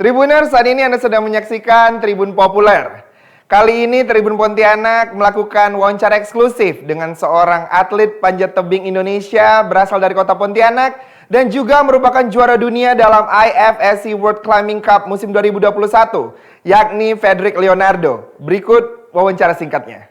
Tribuners, saat ini Anda sedang menyaksikan Tribun Populer. Kali ini Tribun Pontianak melakukan wawancara eksklusif dengan seorang atlet panjat tebing Indonesia berasal dari kota Pontianak dan juga merupakan juara dunia dalam IFSC World Climbing Cup musim 2021, yakni Fredrik Leonardo. Berikut wawancara singkatnya.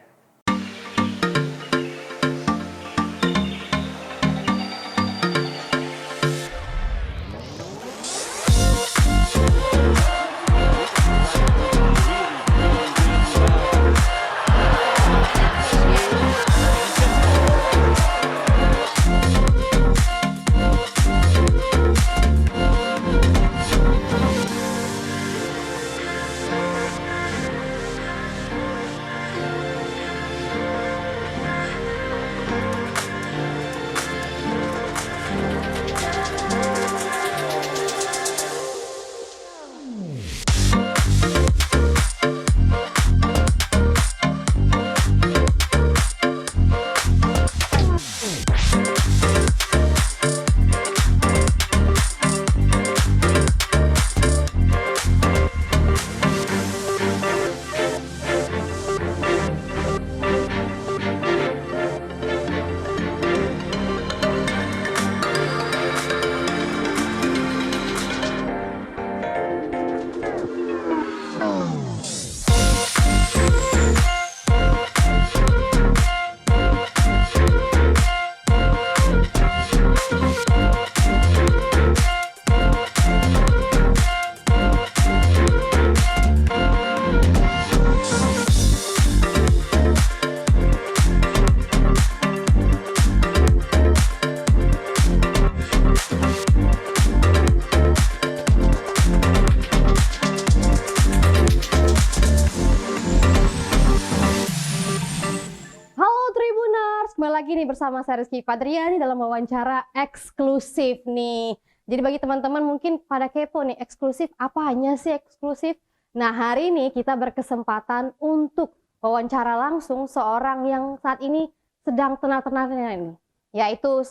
Kembali lagi nih bersama saya Rizky Fadriani dalam wawancara eksklusif nih. Jadi bagi teman-teman mungkin pada kepo nih, eksklusif apanya sih eksklusif? Nah, hari ini kita berkesempatan untuk wawancara langsung seorang yang saat ini sedang tenar-tenarnya nih, yaitu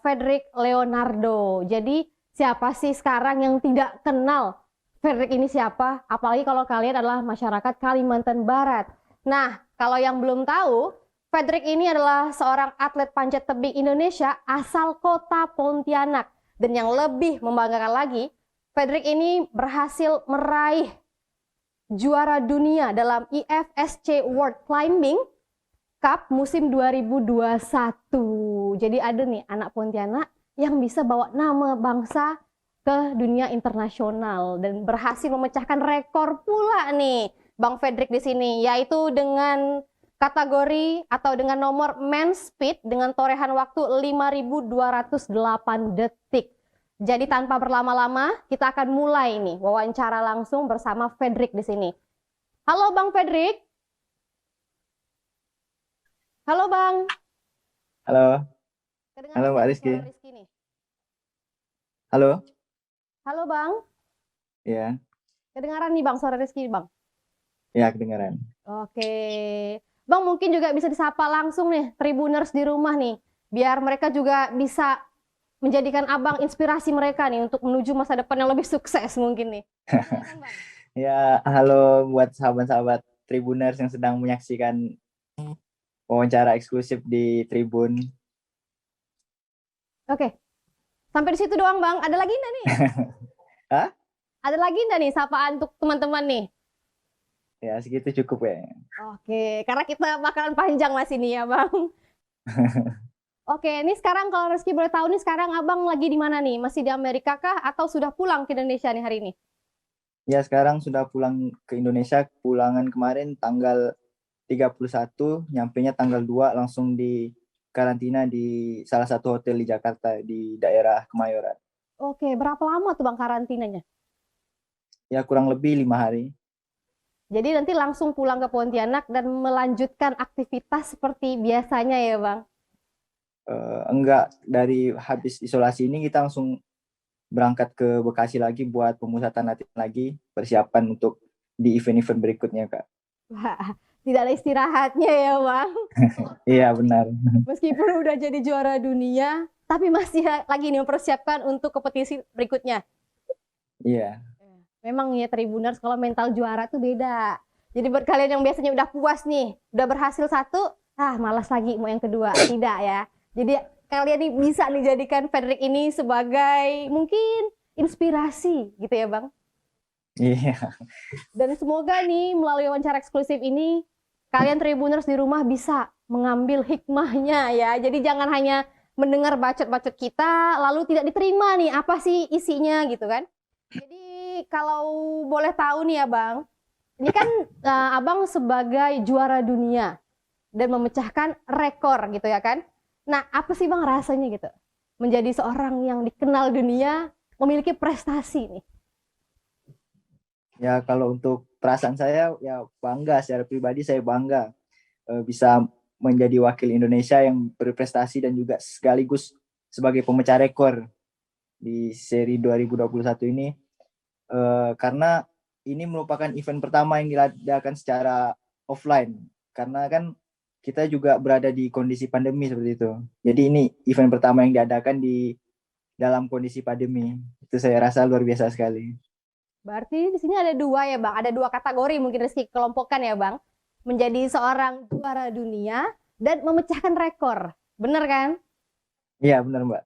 Fredrik Leonardo. Jadi siapa sih sekarang yang tidak kenal Fredrik ini siapa? Apalagi kalau kalian adalah masyarakat Kalimantan Barat. Nah, kalau yang belum tahu, Fredrik ini adalah seorang atlet panjat tebing Indonesia asal kota Pontianak. Dan yang lebih membanggakan lagi, Fredrik ini berhasil meraih juara dunia dalam IFSC World Climbing Cup musim 2021. Jadi ada nih anak Pontianak yang bisa bawa nama bangsa ke dunia internasional dan berhasil memecahkan rekor pula nih Bang Fredrik di sini, yaitu dengan kategori atau dengan nomor men's speed dengan torehan waktu 5.208 detik. Jadi tanpa berlama-lama kita akan mulai nih wawancara langsung bersama Fredrik di sini. Halo Bang Fredrik. Halo Bang. Halo. Kedengaran Halo Mbak Rizky. nih? Halo. Halo Bang. Iya. Kedengaran nih Bang suara Rizky Bang? Iya, kedengaran. Oke. Bang mungkin juga bisa disapa langsung nih Tribuners di rumah nih, biar mereka juga bisa menjadikan Abang inspirasi mereka nih untuk menuju masa depan yang lebih sukses mungkin nih. Ya, halo buat sahabat-sahabat Tribuners yang sedang menyaksikan wawancara eksklusif di Tribun. Oke, sampai di situ doang Bang. Ada lagi nggak nih? Hah? Ada lagi nggak nih sapaan untuk teman-teman nih? Ya, segitu cukup ya. Oke, karena kita bakalan panjang mas ini ya Bang. Oke, ini sekarang kalau Rizky boleh tahu nih sekarang Abang lagi di mana nih? Masih di Amerika kah atau sudah pulang ke Indonesia nih hari ini? Ya, sekarang sudah pulang ke Indonesia. Pulangan kemarin tanggal 31, nyampenya tanggal 2 langsung di karantina di salah satu hotel di Jakarta di daerah Kemayoran. Oke, berapa lama tuh Bang karantinanya? Ya, kurang lebih 5 hari. Jadi nanti langsung pulang ke Pontianak dan melanjutkan aktivitas seperti biasanya ya Bang? Enggak, dari habis isolasi ini kita langsung berangkat ke Bekasi lagi buat pemusatan latihan lagi, persiapan untuk di event-event berikutnya Kak. Wah, tidak ada istirahatnya ya Bang? Iya benar. Meskipun udah jadi juara dunia, tapi masih lagi nih mempersiapkan untuk kompetisi berikutnya. Iya. Memang ya Tribuners, kalau mental juara tuh beda. Jadi buat kalian yang biasanya udah puas nih, udah berhasil satu, malas lagi mau yang kedua. Tidak ya. Jadi kalian nih bisa nih jadikan Frederick ini sebagai mungkin inspirasi gitu ya Bang. Iya. Dan semoga nih melalui wawancara eksklusif ini kalian Tribuners di rumah bisa mengambil hikmahnya ya. Jadi jangan hanya mendengar bacot-bacot kita lalu tidak diterima nih apa sih isinya gitu kan. Jadi kalau boleh tahu nih ya Bang, ini kan Abang sebagai juara dunia dan memecahkan rekor gitu ya kan. Nah, apa sih Bang rasanya gitu? Menjadi seorang yang dikenal dunia, memiliki prestasi nih. Ya kalau untuk perasaan saya ya bangga, secara pribadi saya bangga bisa menjadi wakil Indonesia yang berprestasi dan juga sekaligus sebagai pemecah rekor di seri 2021 ini. Karena ini merupakan event pertama yang diadakan secara offline, karena kan kita juga berada di kondisi pandemi seperti itu. Jadi ini event pertama yang diadakan di dalam kondisi pandemi. Itu saya rasa luar biasa sekali. Berarti di sini ada dua ya Bang, ada dua kategori mungkin Rizky kelompokkan ya Bang. Menjadi seorang juara dunia dan memecahkan rekor. Bener kan? Iya benar Mbak.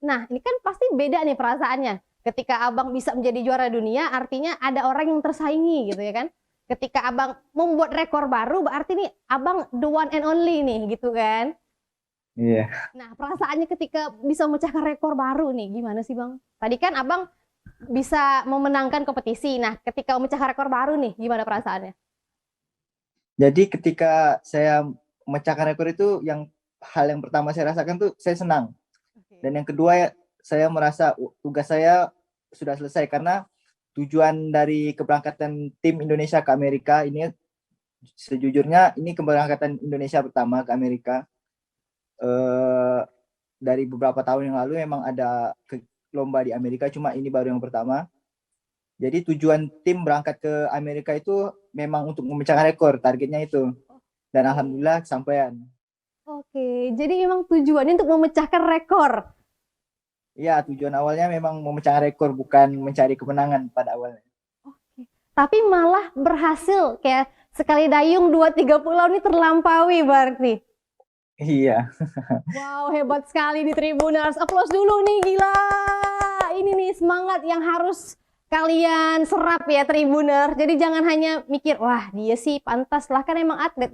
Nah, ini kan pasti beda nih perasaannya. Ketika Abang bisa menjadi juara dunia, artinya ada orang yang tersaingi gitu ya kan. Ketika Abang membuat rekor baru, berarti nih Abang the one and only nih gitu kan. Iya. Nah, perasaannya ketika bisa memecahkan rekor baru nih, gimana sih Bang? Tadi kan Abang bisa memenangkan kompetisi. Nah, ketika memecahkan rekor baru nih, gimana perasaannya? Jadi ketika saya memecahkan rekor itu hal yang pertama saya rasakan tuh saya senang. Dan yang kedua saya merasa tugas saya sudah selesai, karena tujuan dari keberangkatan tim Indonesia ke Amerika ini, sejujurnya ini keberangkatan Indonesia pertama ke Amerika. Dari beberapa tahun yang lalu memang ada lomba di Amerika, cuma ini baru yang pertama. Jadi tujuan tim berangkat ke Amerika itu memang untuk memecahkan rekor, targetnya itu. Dan alhamdulillah kesampaian. Oke, jadi memang tujuannya untuk memecahkan rekor. Iya, tujuan awalnya memang memecahkan rekor, bukan mencari kemenangan pada awalnya. Oke. Tapi malah berhasil, kayak sekali dayung 2-3 pulau ini terlampaui berarti. Iya. Wow, hebat sekali di Tribuners. Aplaus dulu nih, gila. Ini nih semangat yang harus kalian serap ya Tribuner. Jadi jangan hanya mikir, wah dia sih pantas lah kan emang atlet.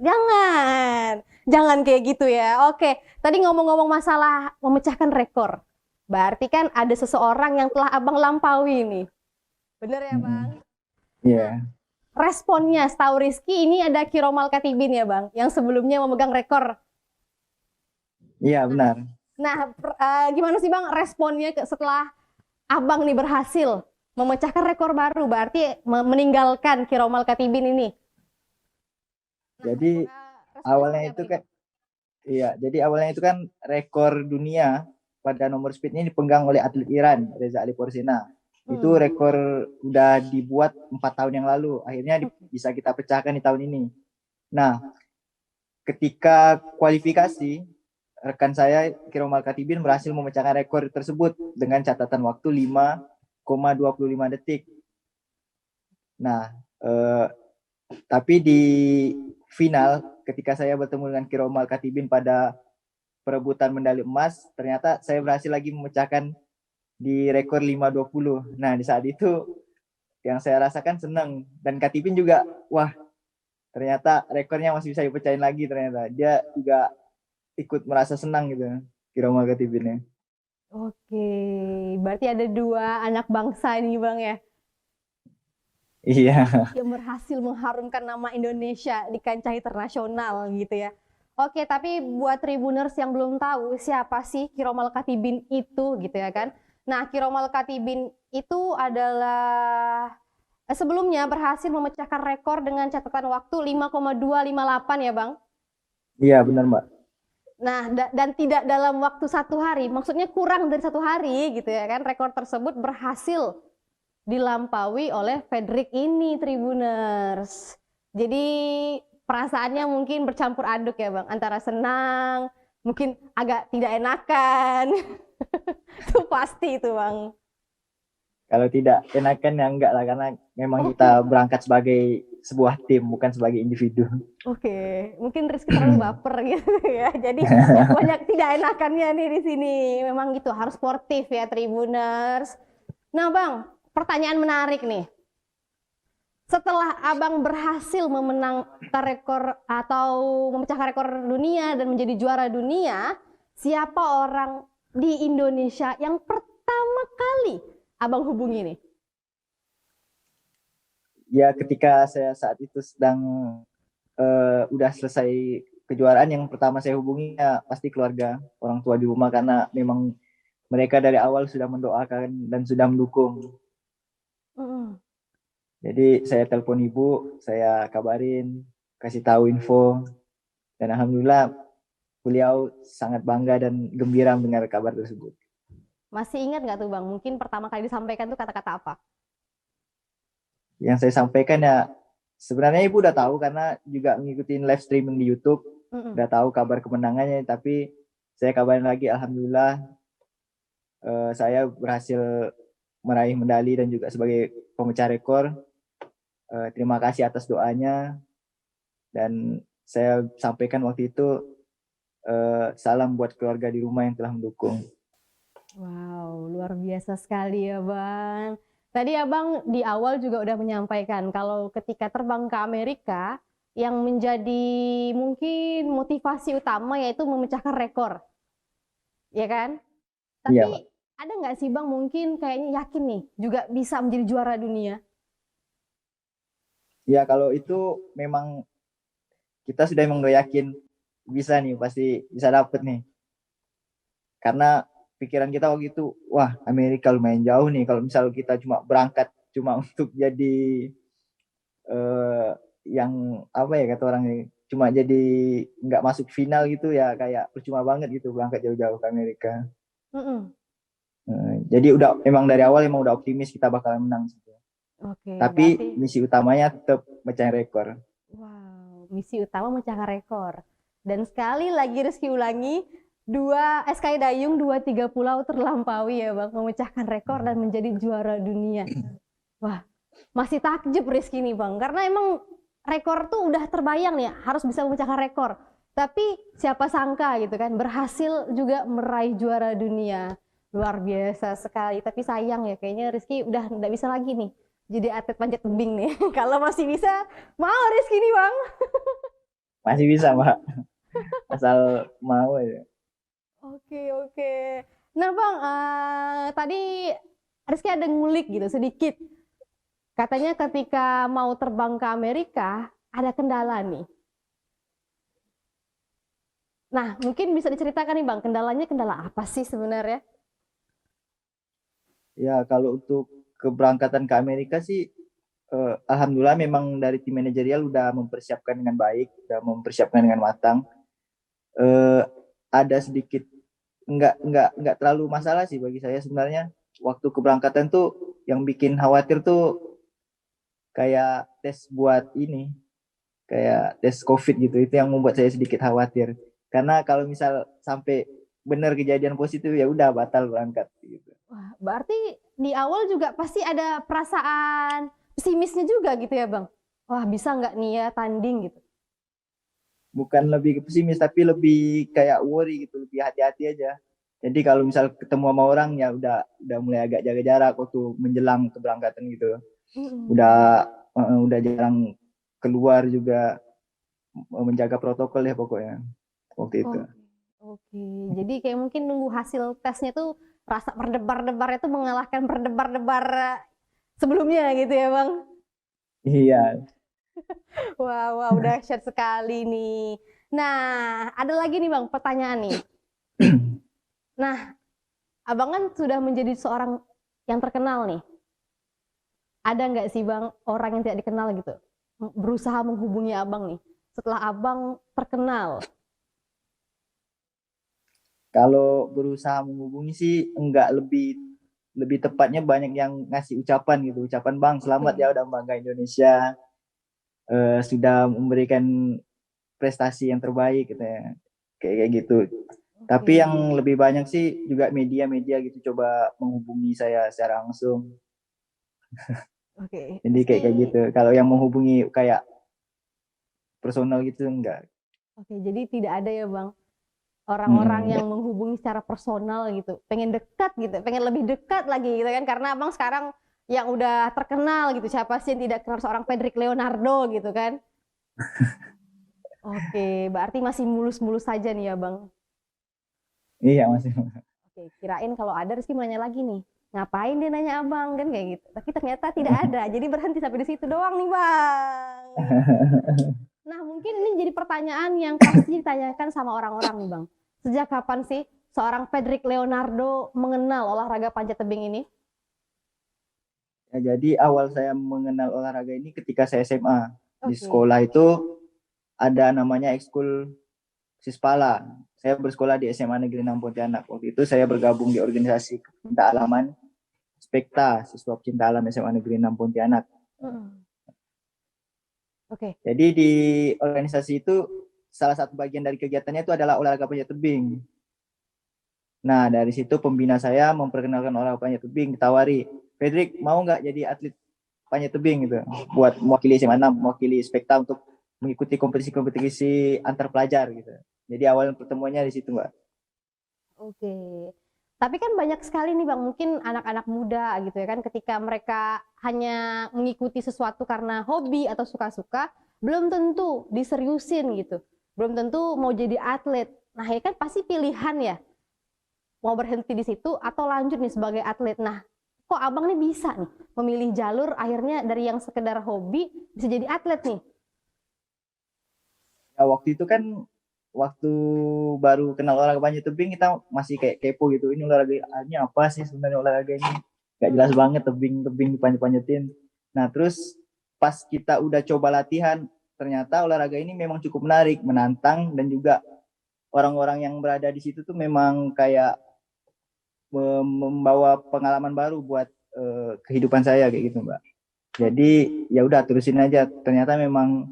Jangan kayak gitu ya. Oke, tadi ngomong-ngomong masalah memecahkan rekor. Berarti kan ada seseorang yang telah Abang lampaui nih. Bener ya Bang? Iya. Responnya setahu Rizky ini ada Kiromal Katibin ya Bang, yang sebelumnya memegang rekor. Iya benar. Nah, gimana sih Bang responnya setelah Abang nih berhasil memecahkan rekor baru, berarti meninggalkan Kiromal Katibin ini? Jadi awalnya itu kan, iya, jadi awalnya itu kan rekor dunia pada nomor speed ini dipegang oleh atlet Iran, Reza Ali Porsena. Itu rekor udah dibuat 4 tahun yang lalu, akhirnya bisa kita pecahkan di tahun ini. Nah, ketika kualifikasi, rekan saya Kiromal Katibin berhasil memecahkan rekor tersebut dengan catatan waktu 5,25 detik. Nah, tapi di final ketika saya bertemu dengan Kiromal Katibin pada perebutan medali emas, ternyata saya berhasil lagi memecahkan di rekor 5,20. Nah, di saat itu yang saya rasakan senang, dan Katibin juga, wah ternyata rekornya masih bisa dipecahin lagi, ternyata dia juga ikut merasa senang gitu, Kiromal Katibinnya. Oke, berarti ada dua anak bangsa ini Bang ya? Iya. Yang berhasil mengharumkan nama Indonesia di kancah internasional gitu ya. Oke, tapi buat Tribuners yang belum tahu siapa sih Kiromal Katibin itu gitu ya kan. Nah, Kiromal Katibin itu adalah sebelumnya berhasil memecahkan rekor dengan catatan waktu 5,258 ya Bang? Iya benar Mbak. Nah, dan tidak dalam waktu 1 hari, maksudnya kurang dari 1 hari gitu ya kan. Rekor tersebut berhasil dilampaui oleh Frederick ini Tribuners. Jadi perasaannya mungkin bercampur aduk ya Bang, antara senang, mungkin agak tidak enakan. Itu pasti itu Bang. Kalau tidak enakan ya enggak lah, karena memang Oke, kita berangkat sebagai sebuah tim, bukan sebagai individu. oke. Mungkin Rizky terlalu baper gitu ya. Jadi banyak tidak enakannya nih di sini. Memang gitu, harus sportif ya Tribuners. Nah, Bang, pertanyaan menarik nih. Setelah Abang berhasil memenangkan rekor atau memecahkan rekor dunia dan menjadi juara dunia, siapa orang di Indonesia yang pertama kali Abang hubungi nih? Ya ketika saya saat itu sedang udah selesai kejuaraan, yang pertama saya hubungi ya pasti keluarga, orang tua di rumah, karena memang mereka dari awal sudah mendoakan dan sudah mendukung. Mm-mm. Jadi saya telepon ibu, saya kabarin, kasih tahu info, dan alhamdulillah beliau sangat bangga dan gembira mendengar kabar tersebut. Masih ingat nggak tuh Bang? Mungkin pertama kali disampaikan tuh kata-kata apa? Yang saya sampaikan ya, sebenarnya ibu udah tahu karena juga ngikutin live streaming di YouTube, Mm-mm. udah tahu kabar kemenangannya, tapi saya kabarin lagi, alhamdulillah saya berhasil meraih medali dan juga sebagai pemecah rekor. Terima kasih atas doanya, dan saya sampaikan waktu itu salam buat keluarga di rumah yang telah mendukung. Wow, luar biasa sekali ya Bang. Tadi Abang di awal juga udah menyampaikan kalau ketika terbang ke Amerika yang menjadi mungkin motivasi utama yaitu memecahkan rekor, ya kan? Iya, Tapi Pak. ada nggak sih Bang mungkin kayaknya yakin nih juga bisa menjadi juara dunia? Ya kalau itu memang kita sudah emang udah yakin bisa nih, pasti bisa dapet nih. Karena pikiran kita waktu itu, wah Amerika lumayan jauh nih, kalau misal kita cuma berangkat cuma untuk jadi eh, yang apa ya kata orang ini, cuma jadi nggak masuk final gitu ya, kayak percuma banget gitu berangkat jauh-jauh ke Amerika. Mm-mm. Jadi udah emang dari awal emang udah optimis kita bakalan menang. Oke, Tapi berarti misi utamanya tetap mecahin rekor. wow, misi utama memecahkan rekor. Dan sekali lagi Rizky ulangi, dua Skydayung 23 pulau terlampaui ya Bang, memecahkan rekor dan menjadi juara dunia. Wah, masih takjub Rizky nih Bang, karena emang rekor tuh udah terbayang nih, harus bisa memecahkan rekor. Tapi siapa sangka gitu kan, berhasil juga meraih juara dunia. Luar biasa sekali, tapi sayang ya kayaknya Rizky udah nggak bisa lagi nih jadi atlet panjat tebing nih. Kalau masih bisa, mau Rizky nih Bang. Masih bisa, Mbak. Asal mau aja. Oke, oke. Nah Bang, tadi Rizky ada ngulik gitu sedikit. Katanya ketika mau terbang ke Amerika, ada kendala nih. Nah, mungkin bisa diceritakan nih Bang, kendalanya kendala apa sih sebenarnya? Ya kalau untuk keberangkatan ke Amerika sih, alhamdulillah memang dari tim manajerial udah mempersiapkan dengan baik, udah mempersiapkan dengan matang. Eh, ada sedikit nggak terlalu masalah sih bagi saya sebenarnya. Waktu keberangkatan tuh yang bikin khawatir tuh kayak tes buat ini, kayak tes COVID gitu. Itu yang membuat saya sedikit khawatir. Karena kalau misal sampai benar kejadian positif ya udah batal berangkat gitu. Wah, berarti di awal juga pasti ada perasaan pesimisnya juga gitu ya Bang? Wah, bisa nggak nih ya tanding gitu? Bukan lebih ke pesimis tapi lebih kayak worry gitu, lebih hati-hati aja. Jadi kalau misal ketemu sama orang ya udah mulai agak jaga jarak waktu menjelang keberangkatan gitu. Mm-mm. Udah jarang keluar juga, menjaga protokol ya pokoknya waktu itu. Oke, oke. Jadi kayak mungkin nunggu hasil tesnya tuh rasa berdebar-debar itu mengalahkan berdebar-debar sebelumnya gitu ya Bang? Iya. Wah, wah, udah dahsyat sekali nih. Nah, ada lagi nih Bang, pertanyaan nih. Nah, Abang kan sudah menjadi seorang yang terkenal nih. Ada nggak sih Bang orang yang tidak dikenal gitu berusaha menghubungi Abang nih setelah Abang terkenal? Kalau berusaha menghubungi sih enggak, lebih lebih tepatnya banyak yang ngasih ucapan gitu, ucapan bang selamat ya Oke, udah bangga Indonesia, sudah memberikan prestasi yang terbaik gitu ya, kayak gitu. oke. Tapi yang lebih banyak sih juga media-media gitu coba menghubungi saya secara langsung. Oke, Jadi kayak kayak Rizky. gitu. Kalau yang menghubungi kayak personal gitu enggak. Oke, jadi tidak ada ya Bang orang-orang Mm-mm. yang menghubungi secara personal gitu, pengen dekat gitu, pengen lebih dekat lagi gitu kan, karena Abang sekarang yang udah terkenal gitu, siapa sih yang tidak kenal seorang Fredrik Leonardo gitu kan. Oke, berarti masih mulus-mulus saja nih ya Bang. Iya masih. Oke, kirain kalau ada Rizky mau nanya lagi nih, ngapain dia nanya Abang kan kayak gitu, tapi ternyata tidak ada, jadi berhenti sampai di situ doang nih Bang. Nah, mungkin ini jadi pertanyaan yang pasti ditanyakan sama orang-orang nih, Bang. Sejak kapan sih seorang Fredrik Leonardo mengenal olahraga panjat tebing ini? Ya, jadi awal saya mengenal olahraga ini ketika saya SMA. Di Oke. sekolah itu ada namanya ekskul Sispala. Saya bersekolah di SMA Negeri 6 Pontianak. Waktu itu saya bergabung di organisasi Pecinta Alaman Spekta, siswa pecinta alam SMA Negeri 6 Pontianak. Mm. Oke. Jadi di organisasi itu salah satu bagian dari kegiatannya itu adalah olahraga panjat tebing. Nah, dari situ pembina saya memperkenalkan olahraga panjat tebing, ditawari, Fredrik mau nggak jadi atlet panjat tebing gitu, buat mewakili SMA 6, mewakili Spekta untuk mengikuti kompetisi-kompetisi antar pelajar gitu. Jadi awal pertemuannya di situ, Mbak. Oke. Tapi kan banyak sekali nih Bang, mungkin anak-anak muda gitu ya kan, ketika mereka hanya mengikuti sesuatu karena hobi atau suka-suka, belum tentu diseriusin gitu. Belum tentu mau jadi atlet. Nah, ya kan pasti pilihan ya, mau berhenti di situ atau lanjut nih sebagai atlet. Nah, kok abang nih bisa nih memilih jalur akhirnya dari yang sekedar hobi bisa jadi atlet nih? Ya, waktu itu kan waktu baru kenal olahraga panjat tebing kita masih kayak kepo gitu. Ini olahraganya apa sih sebenarnya olahraga ini? Gak jelas Hmm. banget tebing-tebing dipanjat-panjatin. Nah, terus pas kita udah coba latihan, ternyata olahraga ini memang cukup menarik, menantang dan juga orang-orang yang berada di situ tuh memang kayak membawa pengalaman baru buat kehidupan saya kayak gitu, Mbak. Jadi Oke. ya udah terusin aja. Ternyata memang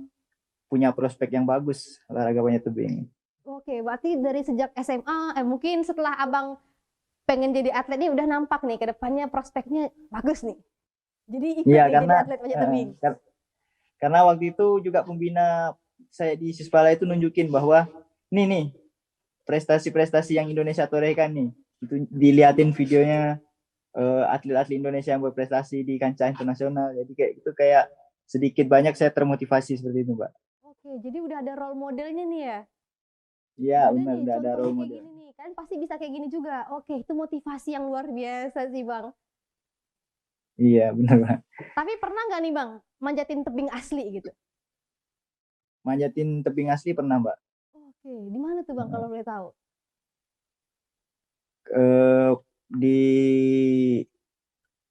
punya prospek yang bagus olahraga panjat tebing. Oke, berarti dari sejak SMA, mungkin setelah abang pengen jadi atlet nih udah nampak nih ke depannya prospeknya bagus nih. Jadi ikut Iya nih jadi karena atlet panjat eh, tebing. kar- karena waktu itu juga pembina saya di Sispala itu nunjukin bahwa nih prestasi-prestasi yang Indonesia torehkan nih. Itu diliatin videonya atlet-atlet Indonesia yang berprestasi di kancah internasional. Jadi kayak itu kayak sedikit banyak saya termotivasi seperti itu, Mbak. Oke, jadi udah ada role modelnya nih ya. Iya, Udah ada benar nih udah ada contohnya role kayak model. gini nih. Kan pasti bisa kayak gini juga. Oke, itu motivasi yang luar biasa sih, Bang. Iya, benar, Mbak. Tapi pernah nggak nih, Bang, manjatin tebing asli gitu? Manjatin tebing asli pernah, Mbak. Oke, di mana tuh, Bang, kalau boleh tahu? Eh, di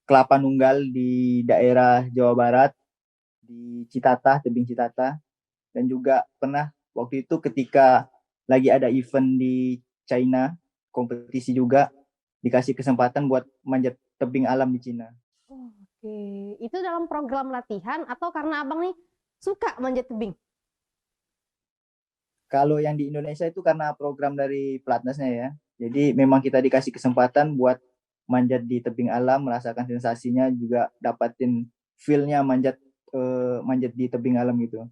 Kelapa Nunggal di daerah Jawa Barat, di Citatah, tebing Citatah. Dan juga pernah waktu itu ketika lagi ada event di China, kompetisi juga, dikasih kesempatan buat manjat tebing alam di Cina. Oke, itu dalam program latihan atau karena abang nih suka manjat tebing? Kalau yang di Indonesia itu karena program dari pelatnasnya ya. Jadi memang kita dikasih kesempatan buat manjat di tebing alam, merasakan sensasinya, juga dapatin feel-nya manjat di tebing alam gitu.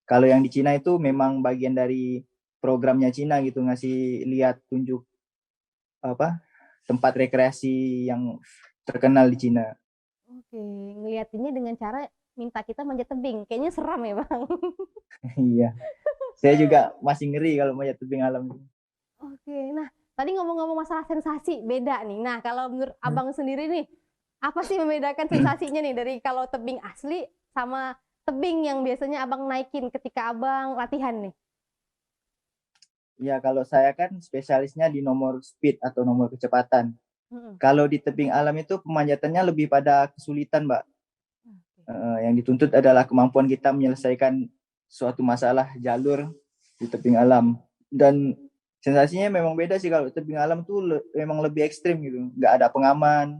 Kalau yang di Cina itu memang bagian dari programnya Cina gitu, ngasih lihat tunjuk apa tempat rekreasi yang terkenal di Cina. Oke, ngeliatinnya dengan cara minta kita manjat tebing. Kayaknya seram ya, Bang. Iya, saya juga masih ngeri kalau manjat tebing alam. Oke, nah tadi ngomong-ngomong masalah sensasi, beda nih. Nah, kalau menurut abang sendiri nih, apa sih membedakan sensasinya nih dari kalau tebing asli sama tebing yang biasanya abang naikin ketika abang latihan nih? Ya, kalau saya kan spesialisnya di nomor speed atau nomor kecepatan. Mm-mm. Kalau di tebing alam itu pemanjatannya lebih pada kesulitan, Mbak. Oke. Yang dituntut adalah kemampuan kita menyelesaikan suatu masalah jalur di tebing alam. Dan sensasinya memang beda sih, kalau tebing alam tuh memang lebih ekstrim gitu. Nggak ada pengaman.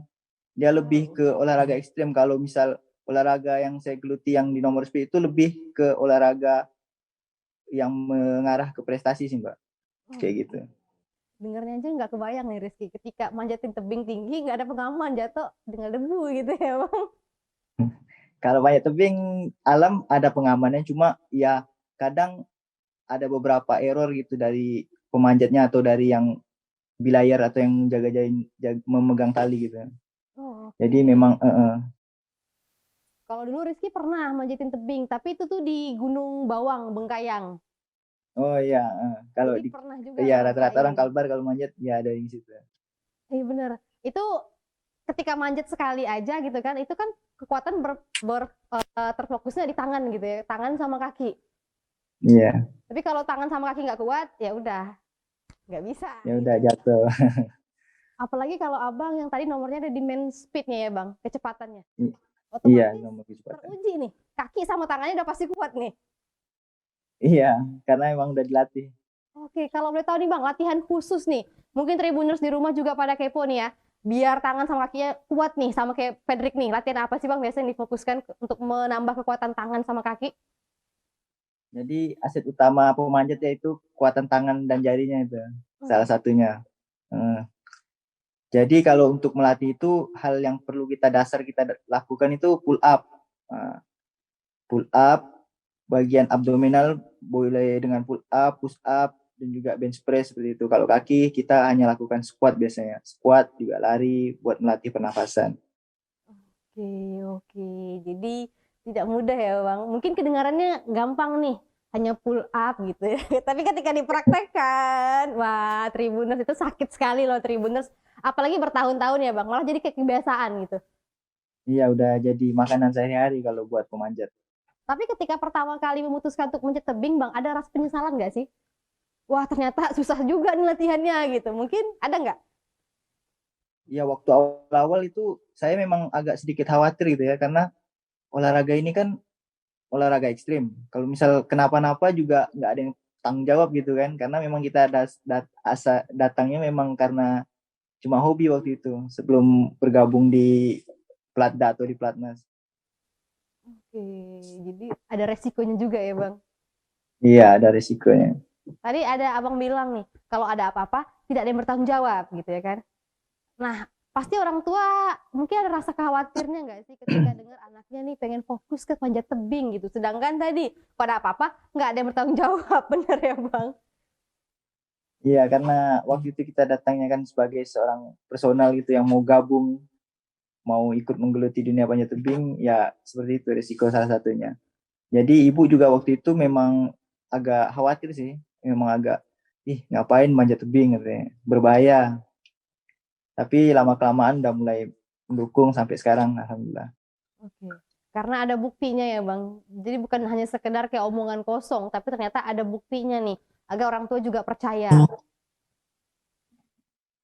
Dia lebih Oh, ke olahraga ekstrim. Kalau misal olahraga yang saya geluti yang di nomor speed itu lebih ke olahraga yang mengarah ke prestasi sih, Mbak. Kayak oke. gitu. Dengarnya aja nggak kebayang nih Rizky, ketika manjatin tebing tinggi nggak ada pengaman jatuh dengan debu gitu ya, Bang. Kalau panjat tebing alam ada pengamannya, cuma ya kadang ada beberapa error gitu dari pemanjatnya atau dari yang belayar atau yang memegang tali gitu. Oh, Jadi oke. memang Kalau dulu Rizky pernah manjatin tebing, tapi itu tuh di Gunung Bawang, Bengkayang. oh iya, kalau Jadi di pernah juga ya rata-rata orang ngerasain. Kalbar kalau manjat ya ada di situ. Iya bener. Itu ketika manjat sekali aja gitu kan, itu kan kekuatan terfokusnya di tangan gitu ya, tangan sama kaki. Iya, Tapi kalau tangan sama kaki nggak kuat, ya udah nggak bisa ya udah gitu. jatuh. Apalagi kalau abang yang tadi nomornya ada di main speednya ya bang, kecepatannya. Iya, Otomatis nomor kecepatan. teruji nih, kaki sama tangannya udah pasti kuat nih. Iya, karena emang udah dilatih. Oke, kalau boleh tahu nih bang, latihan khusus nih. Mungkin Tribuners di rumah juga pada kepo nih ya. Biar tangan sama kakinya kuat nih, sama kayak Fredrik nih. Latihan apa sih bang biasanya difokuskan untuk menambah kekuatan tangan sama kaki? Jadi aset utama pemanjat yaitu kekuatan tangan dan jarinya itu salah satunya. Eh, Jadi kalau untuk melatih itu hal yang perlu kita lakukan itu pull up. Pull up, bagian abdominal boleh dengan pull up, push up, dan juga bench press seperti itu. Kalau kaki kita hanya lakukan squat biasanya. Squat juga lari buat melatih pernafasan. Oke, oke. Jadi tidak mudah ya bang. Mungkin kedengarannya gampang nih, hanya pull up gitu ya. Tapi ketika dipraktekkan, wah Tribuners itu sakit sekali loh Tribuners. Apalagi bertahun-tahun ya bang, malah jadi kayak kebiasaan gitu. Iya udah jadi makanan sehari-hari kalau buat pemanjat. Tapi ketika pertama kali memutuskan untuk manjat tebing bang, ada rasa penyesalan nggak sih? Wah ternyata susah juga nih latihannya gitu. Mungkin ada nggak? Ya waktu awal-awal itu saya memang agak sedikit khawatir gitu ya karena olahraga ini kan olahraga ekstrim. Kalau misal kenapa-napa juga nggak ada yang tanggung jawab gitu kan karena memang kita datangnya memang karena cuma hobi waktu itu sebelum bergabung di Platda atau di Platnas. Oke, jadi ada resikonya juga ya bang. Iya, ada risikonya. Tadi ada abang bilang nih, kalau ada apa-apa tidak ada yang bertanggung jawab gitu ya kan. Nah, pasti orang tua mungkin ada rasa khawatirnya nggak sih ketika dengar anaknya nih pengen fokus ke panjat tebing gitu. Sedangkan tadi pada apa-apa nggak ada yang bertanggung jawab, bener ya bang? Iya, karena waktu itu kita datangnya kan sebagai seorang personal gitu yang mau gabung, mau ikut menggeluti dunia panjat tebing, ya seperti itu risiko salah satunya. Jadi ibu juga waktu itu memang agak khawatir sih, memang agak, ngapain manjat tebing katanya, berbahaya. Tapi lama-kelamaan udah mulai mendukung sampai sekarang, alhamdulillah. Oke. Karena ada buktinya ya bang. Jadi bukan hanya sekedar kayak omongan kosong, tapi ternyata ada buktinya nih, agar orang tua juga percaya.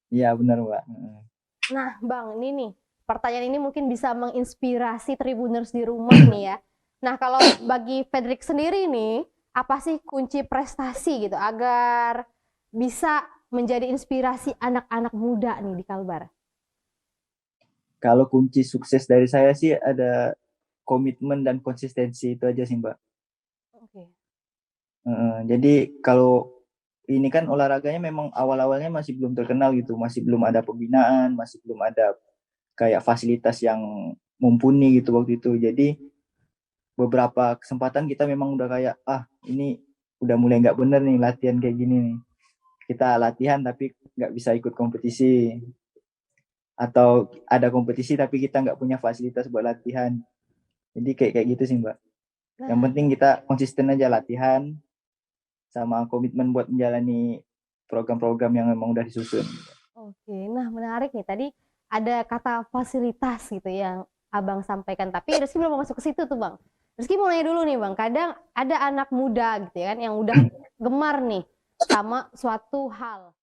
Iya benar Mbak. Nah bang, ini nih, pertanyaan ini mungkin bisa menginspirasi Tribuners di rumah nih ya. Nah kalau bagi Fredrik sendiri nih, apa sih kunci prestasi gitu agar bisa menjadi inspirasi anak-anak muda nih di Kalbar? Kalau kunci sukses dari saya sih ada komitmen dan konsistensi itu aja sih Mbak. Oke. Jadi kalau ini kan olahraganya memang awal-awalnya masih belum terkenal gitu, masih belum ada pembinaan, masih belum ada kayak fasilitas yang mumpuni gitu waktu itu. Jadi beberapa kesempatan kita memang udah kayak ini udah mulai nggak bener nih latihan kayak gini nih. Kita latihan tapi nggak bisa ikut kompetisi atau ada kompetisi tapi kita nggak punya fasilitas buat latihan. Jadi kayak gitu sih Mbak. Yang Nah, penting kita konsisten aja latihan sama komitmen buat menjalani program-program yang memang udah disusun. oke. Nah, menarik nih. Tadi ada kata fasilitas gitu yang Abang sampaikan. Tapi Rizky belum mau masuk ke situ tuh, Bang. Rizky mau nanya dulu nih, Bang. Kadang ada anak muda gitu ya kan yang udah gemar nih sama suatu hal.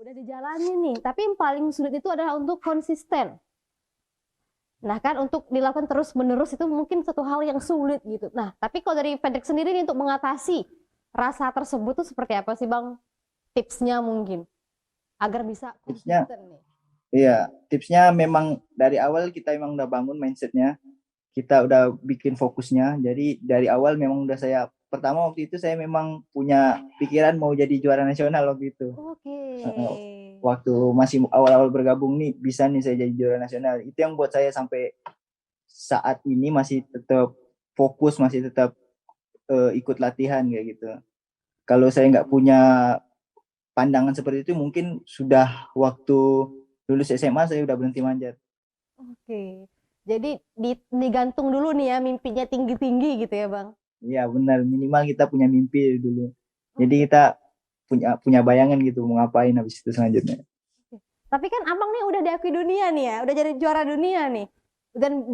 Udah dijalani nih, tapi yang paling sulit itu adalah untuk konsisten. Nah kan untuk dilakukan terus menerus itu mungkin satu hal yang sulit gitu. Nah tapi kalau dari Fredrik sendiri nih untuk mengatasi rasa tersebut tuh seperti apa sih Bang? Tipsnya mungkin agar bisa Tipsnya, konsisten nih. tipsnya memang dari awal kita memang udah bangun mindsetnya, kita udah bikin fokusnya. Jadi dari awal memang udah pertama waktu itu saya memang punya pikiran mau jadi juara nasional waktu itu. Oke. Waktu masih awal-awal bergabung nih bisa nih saya jadi juara nasional. Itu yang buat saya sampai saat ini masih tetap fokus, masih tetap ikut latihan kayak gitu. Kalau saya nggak punya pandangan seperti itu, mungkin sudah waktu lulus SMA saya udah berhenti manjat. Oke. Jadi digantung dulu nih ya mimpinya tinggi-tinggi gitu ya, Bang. Iya benar, minimal kita punya mimpi dulu. Jadi kita punya bayangan gitu mau ngapain habis itu selanjutnya. Tapi kan Abang nih udah diakui dunia nih ya, udah jadi juara dunia nih. Dan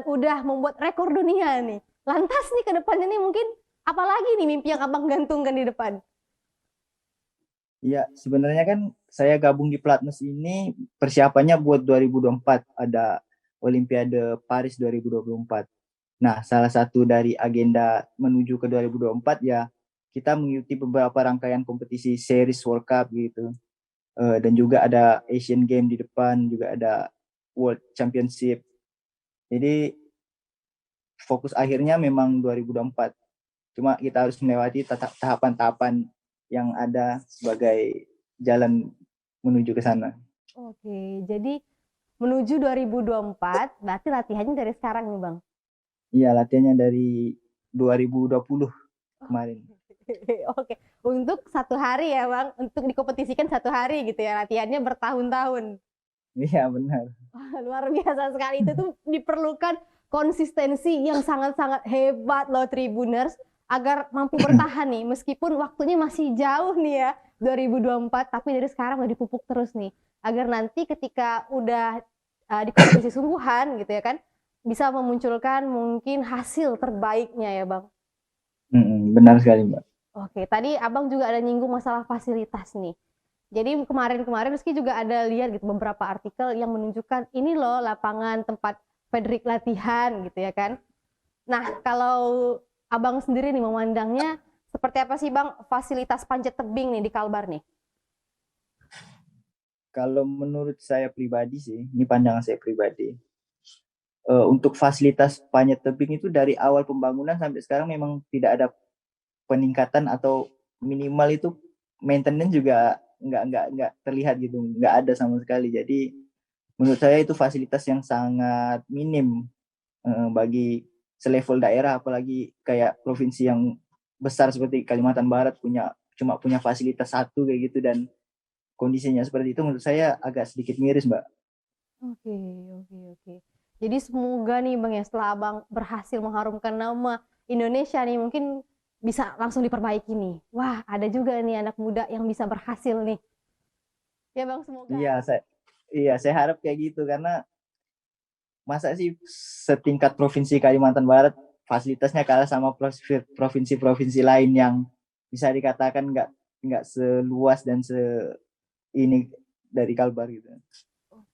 udah membuat rekor dunia nih. Lantas nih ke depannya nih mungkin apalagi nih mimpi yang Abang gantungkan di depan? Iya, sebenarnya kan saya gabung di Platnas ini persiapannya buat 2024, ada Olimpiade Paris 2024. Nah, salah satu dari agenda menuju ke 2024 ya kita mengikuti beberapa rangkaian kompetisi series World Cup gitu. Dan juga ada Asian Game di depan, juga ada World Championship. Jadi fokus akhirnya memang 2024. Cuma kita harus melewati tahapan-tahapan yang ada sebagai jalan menuju ke sana. Oke, jadi menuju 2024 berarti latihannya dari sekarang nih, Bang. Iya, latihannya dari 2020 kemarin. Oke, untuk satu hari ya, Bang. Untuk dikompetisikan satu hari gitu ya, latihannya bertahun-tahun. Iya, benar. Wah, luar biasa sekali. Itu tuh diperlukan konsistensi yang sangat-sangat hebat loh Tribuners agar mampu bertahan nih meskipun waktunya masih jauh nih ya 2024, tapi dari sekarang udah dipupuk terus nih agar nanti ketika udah di kompetisi sungguhan gitu ya kan bisa memunculkan mungkin hasil terbaiknya ya Bang. Benar sekali, Mbak. Oke, tadi Abang juga ada nyinggung masalah fasilitas nih. Jadi kemarin-kemarin Rizky juga ada lihat gitu beberapa artikel yang menunjukkan ini loh lapangan tempat Fredrik latihan gitu ya kan. Nah, kalau Abang sendiri nih memandangnya seperti apa sih Bang fasilitas panjat tebing nih di Kalbar nih? Kalau menurut saya pribadi sih, ini pandangan saya pribadi. Untuk fasilitas panjat tebing itu dari awal pembangunan sampai sekarang memang tidak ada peningkatan atau minimal itu maintenance juga nggak terlihat gitu, nggak ada sama sekali. Jadi menurut saya itu fasilitas yang sangat minim bagi selevel daerah, apalagi kayak provinsi yang besar seperti Kalimantan Barat cuma punya fasilitas satu kayak gitu dan kondisinya seperti itu menurut saya agak sedikit miris, Mbak. Oke. Jadi semoga nih Bang ya setelah Abang berhasil mengharumkan nama Indonesia nih mungkin bisa langsung diperbaiki nih. Wah, ada juga nih anak muda yang bisa berhasil nih. Ya Bang, semoga. Saya harap kayak gitu karena masa sih setingkat provinsi Kalimantan Barat fasilitasnya kalah sama provinsi-provinsi lain yang bisa dikatakan nggak seluas dan ini dari Kalbar gitu.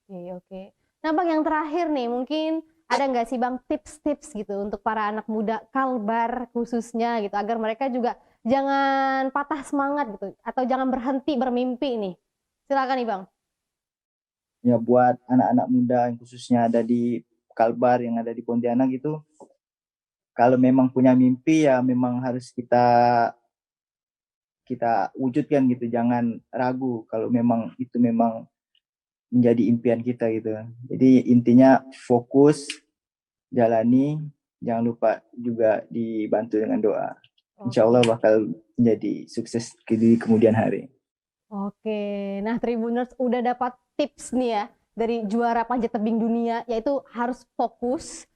Oke. Nah Bang yang terakhir nih mungkin ada nggak sih Bang tips-tips gitu untuk para anak muda Kalbar khususnya gitu agar mereka juga jangan patah semangat gitu atau jangan berhenti bermimpi nih. Silakan nih Bang. Ya buat anak-anak muda yang khususnya ada di Kalbar yang ada di Pontianak gitu, kalau memang punya mimpi ya memang harus kita wujudkan gitu, jangan ragu kalau memang itu memang menjadi impian kita gitu. Jadi intinya fokus, jalani, jangan lupa juga dibantu dengan doa. Insya Allah bakal menjadi sukses di kemudian hari. Oke, nah Tribuners udah dapat tips nih ya dari juara panjat tebing dunia, yaitu harus fokus,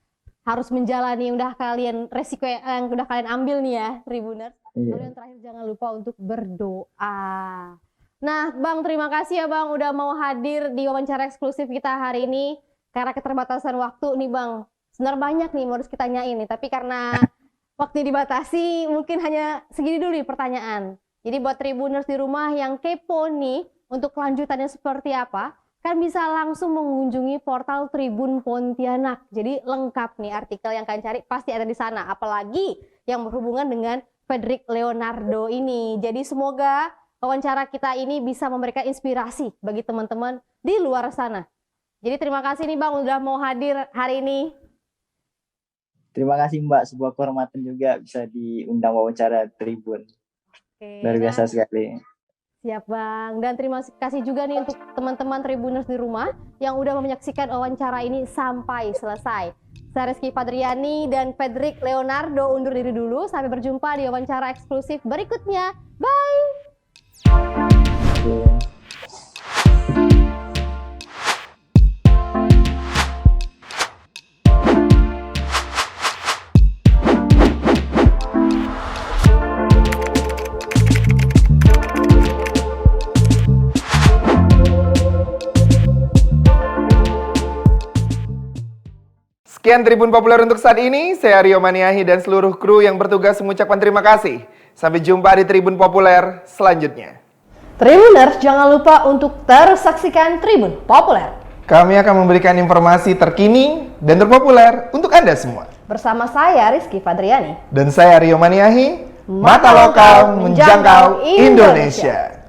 harus menjalani yang udah kalian resiko yang udah kalian ambil nih ya Tribuners. Lalu yang terakhir jangan lupa untuk berdoa. Nah Bang, terima kasih ya Bang udah mau hadir di wawancara eksklusif kita hari ini. Karena keterbatasan waktu nih Bang, sebenarnya banyak nih mau harus kita tanyain nih, tapi karena waktu dibatasi mungkin hanya segini dulu nih pertanyaan. Jadi buat Tribuners di rumah yang kepo nih untuk kelanjutannya seperti apa, kan bisa langsung mengunjungi portal Tribun Pontianak. Jadi lengkap nih artikel yang kalian cari pasti ada di sana. Apalagi yang berhubungan dengan Fredrik Leonardo ini. Jadi semoga wawancara kita ini bisa memberikan inspirasi bagi teman-teman di luar sana. Jadi terima kasih nih Bang udah mau hadir hari ini. Terima kasih Mbak, sebuah kehormatan juga bisa diundang wawancara Tribun. Luar biasa sekali. Siap Bang, dan terima kasih juga nih untuk teman-teman Tribuners di rumah yang udah menyaksikan wawancara ini sampai selesai. Saya Rizky Fadriani dan Fedrik Leonardo undur diri dulu. Sampai berjumpa di wawancara eksklusif berikutnya. Bye! Sekian Tribun Populer untuk saat ini. Saya Rio Maniahi dan seluruh kru yang bertugas mengucapkan terima kasih. Sampai jumpa di Tribun Populer selanjutnya. Tribuners, jangan lupa untuk terus saksikan Tribun Populer. Kami akan memberikan informasi terkini dan terpopuler untuk Anda semua. Bersama saya Rizky Fadriani. Dan saya Rio Maniahi, Mata Lokal Menjangkau Indonesia.